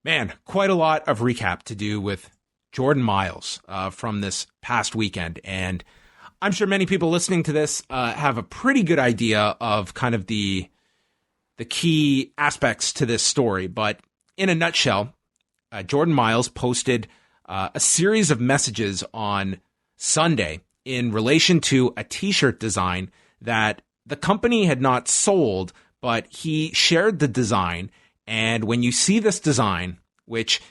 Man, quite a lot of recap to do with Jordan Myles from this past weekend. And I'm sure many people listening to this have a pretty good idea of kind of the key aspects to this story. But in a nutshell, Jordan Myles posted a series of messages on Sunday in relation to a t-shirt design that the company had not sold, but he shared the design. And when you see this design, which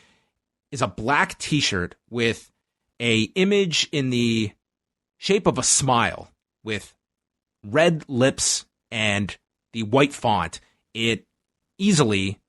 is a black t-shirt with a image in the shape of a smile with red lips and the white font, it easily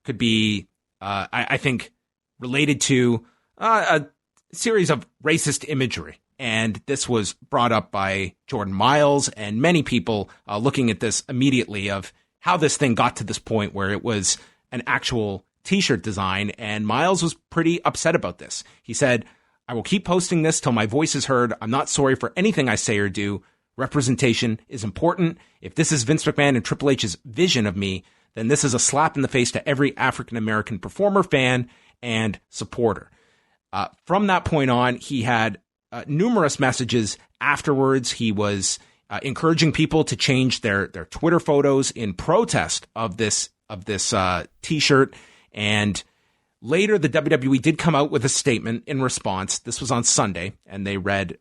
could be, I think, related to a series of racist imagery. And this was brought up by Jordan Myles and many people looking at this immediately of how this thing got to this point where it was an actual t-shirt design. And Myles was pretty upset about this. He said, "I will keep posting this till my voice is heard. I'm not sorry for anything I say or do. Representation is important. If this is Vince McMahon and Triple H's vision of me, then this is a slap in the face to every African-American performer, fan, and supporter." From that point on, he had numerous messages afterwards. He was encouraging people to change their Twitter photos in protest of this t-shirt. And later, the WWE did come out with a statement in response. This was on Sunday, and they wrote,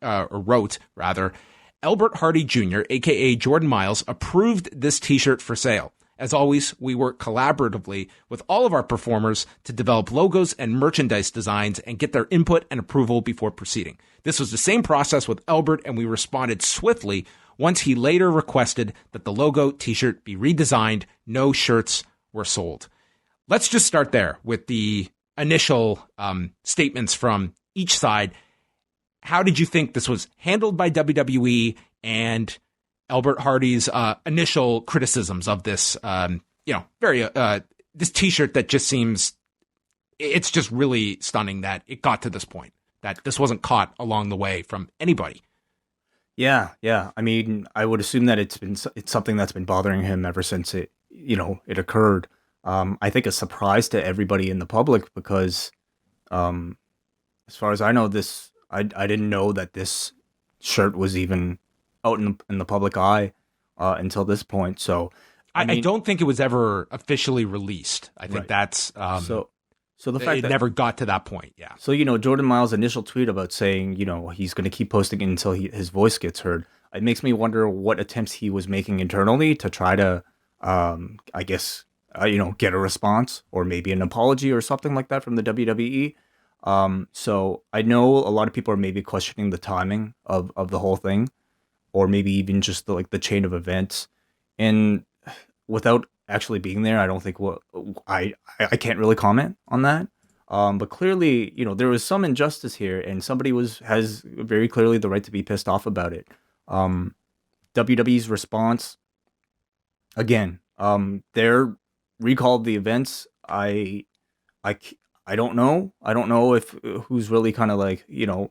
Albert Hardy Jr., aka Jordan Myles, approved this t-shirt for sale. As always, we work collaboratively with all of our performers to develop logos and merchandise designs and get their input and approval before proceeding. This was the same process with Albert, and we responded swiftly once he later requested that the logo t-shirt be redesigned. No shirts were sold. Let's just start there with the initial statements from each side. How did you think this was handled by WWE and Albert Hardy's initial criticisms of this, this t-shirt that just seems, it's just really stunning that it got to this point, that this wasn't caught along the way from anybody. Yeah. I mean, I would assume that it's something that's been bothering him ever since it occurred. I think a surprise to everybody in the public because, as far as I know, I didn't know that this shirt was even out in the public eye until this point. So I don't think it was ever officially released. I think right. That's so the fact it that never got to that point. Yeah. So Jordan Myles' initial tweet about saying he's going to keep posting it until his voice gets heard. It makes me wonder what attempts he was making internally to try to get a response or maybe an apology or something like that from the WWE. So I know a lot of people are maybe questioning the timing of the whole thing, or maybe even just the chain of events. And without actually being there, I don't think I can't really comment on that. But clearly, there was some injustice here, and somebody has very clearly the right to be pissed off about it. WWE's response, again, they're recalled the events. I don't know. I don't know if who's really kind of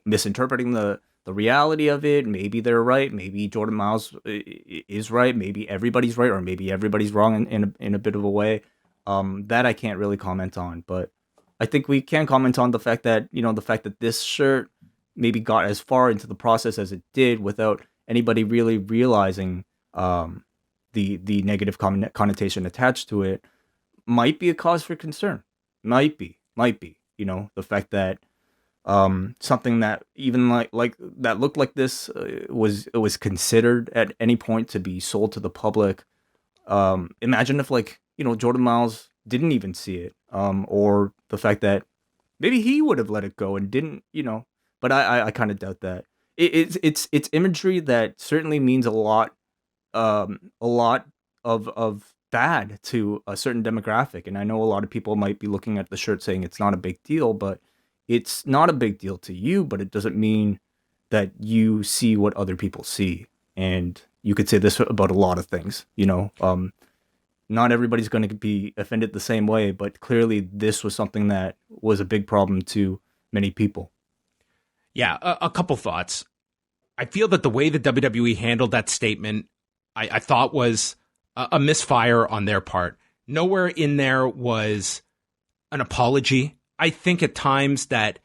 misinterpreting the reality of it. Maybe they're right. Maybe Jordan Myles is right. Maybe everybody's right, or maybe everybody's wrong in a bit of a way. That I can't really comment on, but I think we can comment on the fact that this shirt maybe got as far into the process as it did without anybody really realizing the negative connotation attached to it might be a cause for concern. Might be. The fact that something that even like that looked like this was considered at any point to be sold to the public. Imagine if Jordan Myles didn't even see it, or the fact that maybe he would have let it go and didn't, but I kind of doubt that. It's imagery that certainly means a lot of bad to a certain demographic, and I know a lot of people might be looking at the shirt saying it's not a big deal, but it's not a big deal to you, but it doesn't mean that you see what other people see. And you could say this about a lot of things, not everybody's going to be offended the same way, but clearly this was something that was a big problem to many people. Yeah, a couple thoughts. I feel that the way the WWE handled that statement, I thought was a misfire on their part. Nowhere in there was an apology. I think at times that,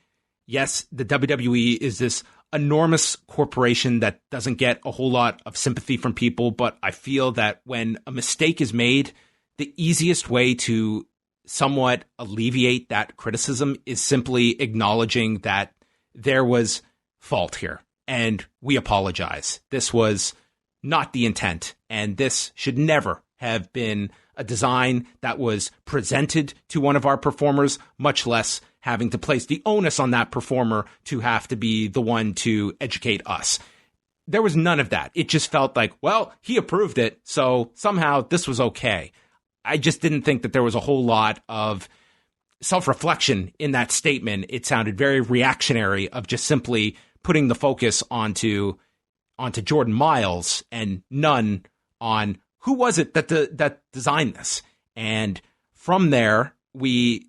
yes, the WWE is this enormous corporation that doesn't get a whole lot of sympathy from people, but I feel that when a mistake is made, the easiest way to somewhat alleviate that criticism is simply acknowledging that there was fault here and we apologize. This was not the intent, and this should never have been a design that was presented to one of our performers, much less having to place the onus on that performer to have to be the one to educate us. There was none of that. It just felt like, well, he approved it, so somehow this was okay. I just didn't think that there was a whole lot of self-reflection in that statement. It sounded very reactionary of just simply putting the focus onto Jordan Myles and none on who was it that designed this. And from there, we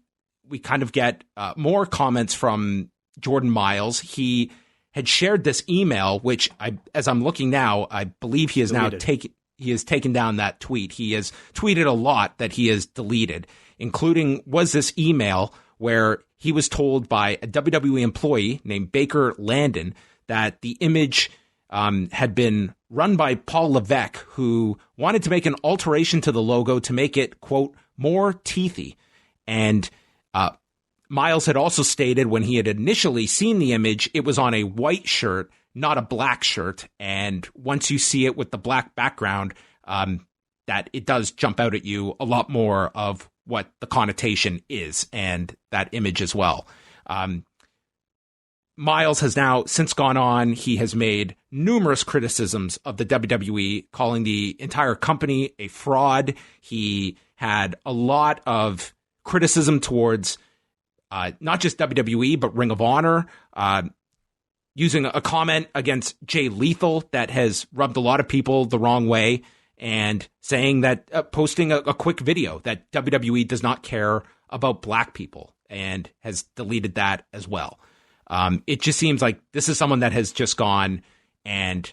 kind of get more comments from Jordan Myles. He had shared this email, which as I'm looking now, I believe he has now taken down that tweet. He has tweeted a lot that he has deleted, including was this email where he was told by a WWE employee named Baker Landon that the image had been run by Paul Levesque, who wanted to make an alteration to the logo to make it, quote, more teethy. And Myles had also stated when he had initially seen the image, it was on a white shirt, not a black shirt. And once you see it with the black background, that it does jump out at you a lot more of what the connotation is and that image as well. Myles has now since gone on. He has made numerous criticisms of the WWE, calling the entire company a fraud. He had a lot of criticism towards not just WWE, but Ring of Honor, using a comment against Jay Lethal that has rubbed a lot of people the wrong way, and saying that posting a quick video that WWE does not care about black people, and has deleted that as well. It just seems like this is someone that has just gone, and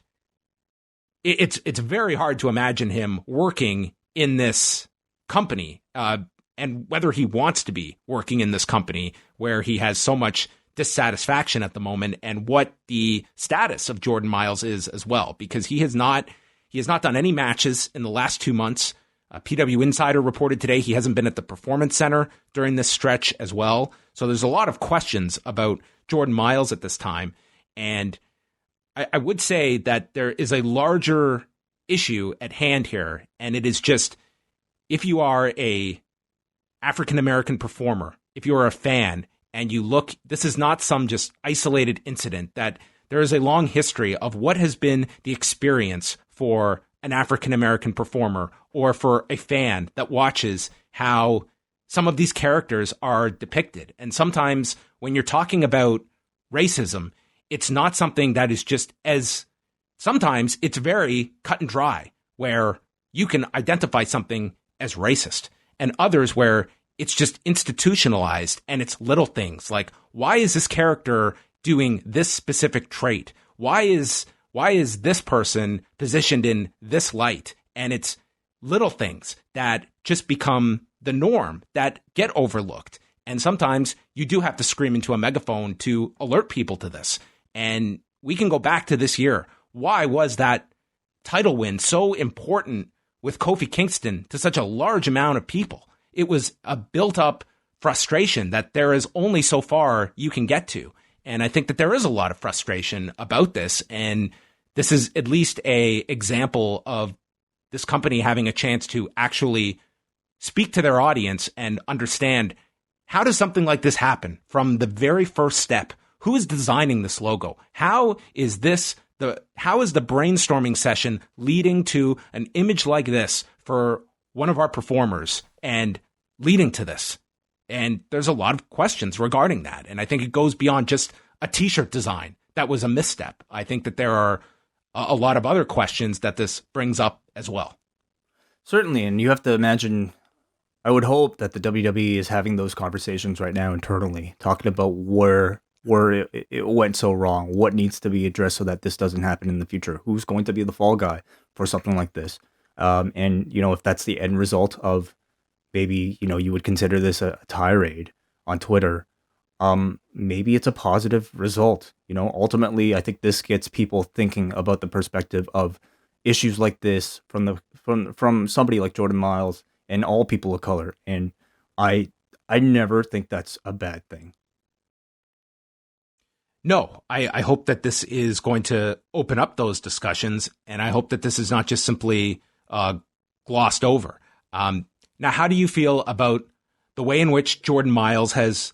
it's very hard to imagine him working in this company, and whether he wants to be working in this company where he has so much dissatisfaction at the moment, and what the status of Jordan Myles is as well, because he has not done any matches in the last 2 months. PW Insider reported today he hasn't been at the Performance Center during this stretch as well. So there's a lot of questions about Jordan Myles at this time. And I would say that there is a larger issue at hand here. And it is just, if you are a African-American performer, if you are a fan, and you look, this is not some just isolated incident, that there is a long history of what has been the experience for an African-American performer or for a fan that watches how some of these characters are depicted. And sometimes when you're talking about racism, it's not something that is just as, sometimes it's very cut and dry, where you can identify something as racist, and others where it's just institutionalized and it's little things like, why is this character doing this specific trait? Why is this person positioned in this light? And it's little things that just become the norm that get overlooked. And sometimes you do have to scream into a megaphone to alert people to this. And we can go back to this year. Why was that title win so important with Kofi Kingston to such a large amount of people? It was a built-up frustration that there is only so far you can get to. And I think that there is a lot of frustration about this. And this is at least a example of this company having a chance to actually speak to their audience and understand, how does something like this happen from the very first step? Who is designing this logo? How is the brainstorming session leading to an image like this for one of our performers and leading to this? And there's a lot of questions regarding that. And I think it goes beyond just a t-shirt design that was a misstep. I think that there are a lot of other questions that this brings up as well. Certainly. And you have to imagine, I would hope that the WWE is having those conversations right now internally, talking about where it went so wrong, what needs to be addressed so that this doesn't happen in the future, who's going to be the fall guy for something like this. And, if that's the end result of maybe, you would consider this a tirade on Twitter, maybe it's a positive result. Ultimately, I think this gets people thinking about the perspective of issues like this from somebody like Jordan Miles and all people of color. And I I never think that's a bad thing. No, I hope that this is going to open up those discussions, and I hope that this is not just simply glossed over. Now, how do you feel about the way in which Jordan Miles has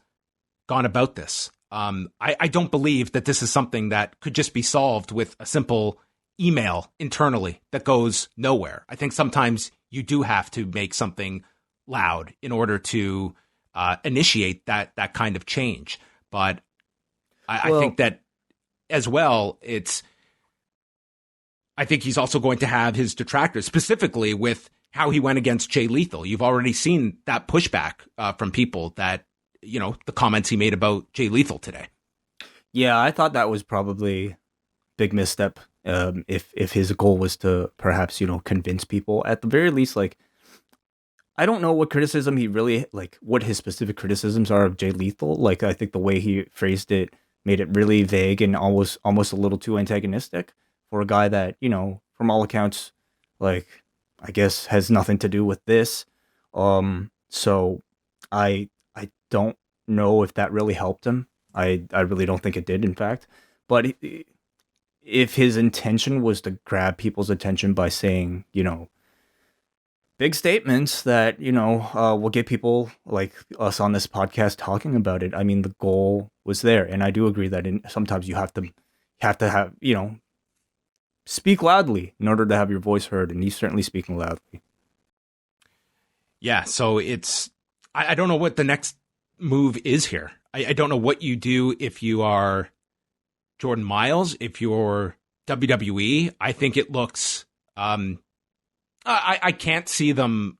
gone about this? I don't believe that this is something that could just be solved with a simple email internally that goes nowhere. I think sometimes you do have to make something loud in order to initiate that kind of change. But I think that as well, I think he's also going to have his detractors, specifically with how he went against Jay Lethal. You've already seen that pushback from people that, the comments he made about Jay Lethal today. Yeah, I thought that was probably a big misstep. If his goal was to perhaps convince people, at the very least, like, I don't know what criticism he really like, what his specific criticisms are of Jay Lethal. Like, I think the way he phrased it made it really vague and almost a little too antagonistic for a guy that from all accounts, like, I guess has nothing to do with this. So I don't know if that really helped him. I really don't think it did, in fact. But if his intention was to grab people's attention by saying, big statements that, will get people like us on this podcast talking about it, I mean, the goal was there. And I do agree that sometimes you have to have, speak loudly in order to have your voice heard. And he's certainly speaking loudly. Yeah. So I don't know what the next move is here. I don't know what you do if you are Jordan Miles, if you're WWE. I think it looks, I can't see them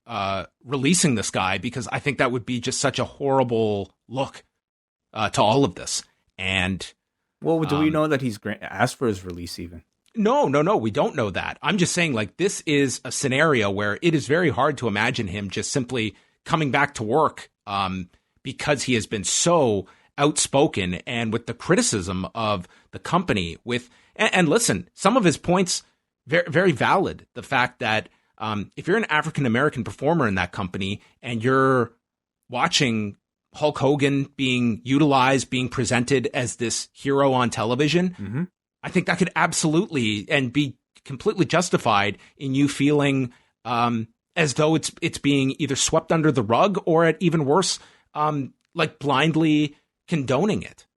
releasing this guy because I think that would be just such a horrible look to all of this. And well, do we know that he's asked for his release even? No, we don't know that. I'm just saying, like, this is a scenario where it is very hard to imagine him just simply coming back to work because he has been so outspoken and with the criticism of the company. And listen, some of his points very, very valid. The fact that if you're an African American performer in that company and you're watching Hulk Hogan being utilized, being presented as this hero on television, mm-hmm. I think that could absolutely and be completely justified in you feeling as though it's being either swept under the rug or, at even worse, like blindly condoning it.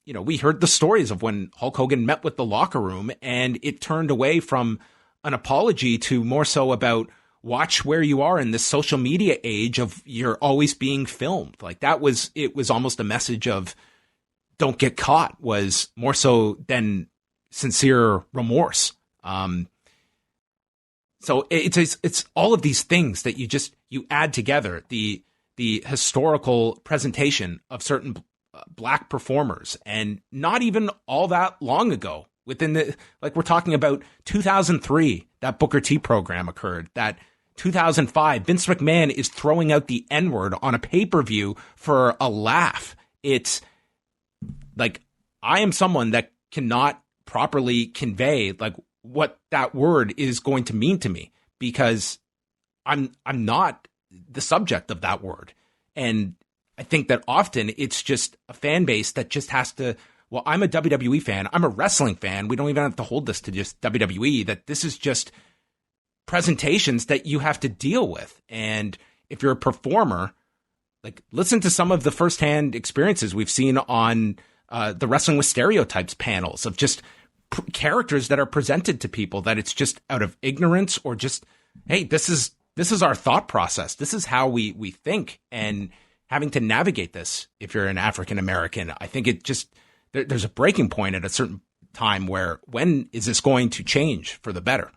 We heard the stories of when Hulk Hogan met with the locker room and it turned away from an apology to more so about watch where you are in this social media age of you're always being filmed. Like it was almost a message of don't get caught, was more so than sincere remorse. So it's all of these things that you add together, the historical presentation of certain black performers, and not even all that long ago, we're talking about 2003, that Booker T program occurred, that 2005, Vince McMahon is throwing out the N-word on a pay-per-view for a laugh. It's like, I am someone that cannot properly convey like what that word is going to mean to me because I'm not the subject of that word. And I think that often it's just a fan base that just has to, well, I'm a WWE fan, I'm a wrestling fan. We don't even have to hold this to just WWE, that this is just presentations that you have to deal with. And if you're a performer, like, listen to some of the firsthand experiences we've seen on the Wrestling with Stereotypes panels of just characters that are presented to people that it's just out of ignorance or just, hey, this is our thought process. This is how we think. And having to navigate this, if you're an African American, I think it just, there's a breaking point at a certain time where, when is this going to change for the better?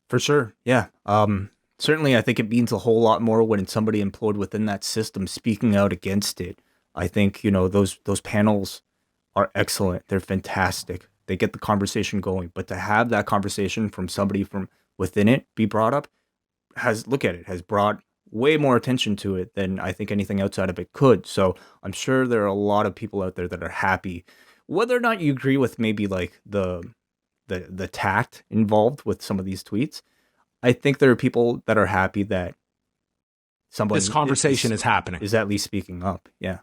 For sure. Yeah. Certainly, I think it means a whole lot more when it's somebody employed within that system speaking out against it. I think, those panels are excellent. They're fantastic. They get the conversation going. But to have that conversation from somebody from within it be brought up has brought way more attention to it than I think anything outside of it could. So I'm sure there are a lot of people out there that are happy. Whether or not you agree with maybe like the tact involved with some of these tweets, I think there are people that are happy that This someone conversation is happening. is at least speaking up. Yeah.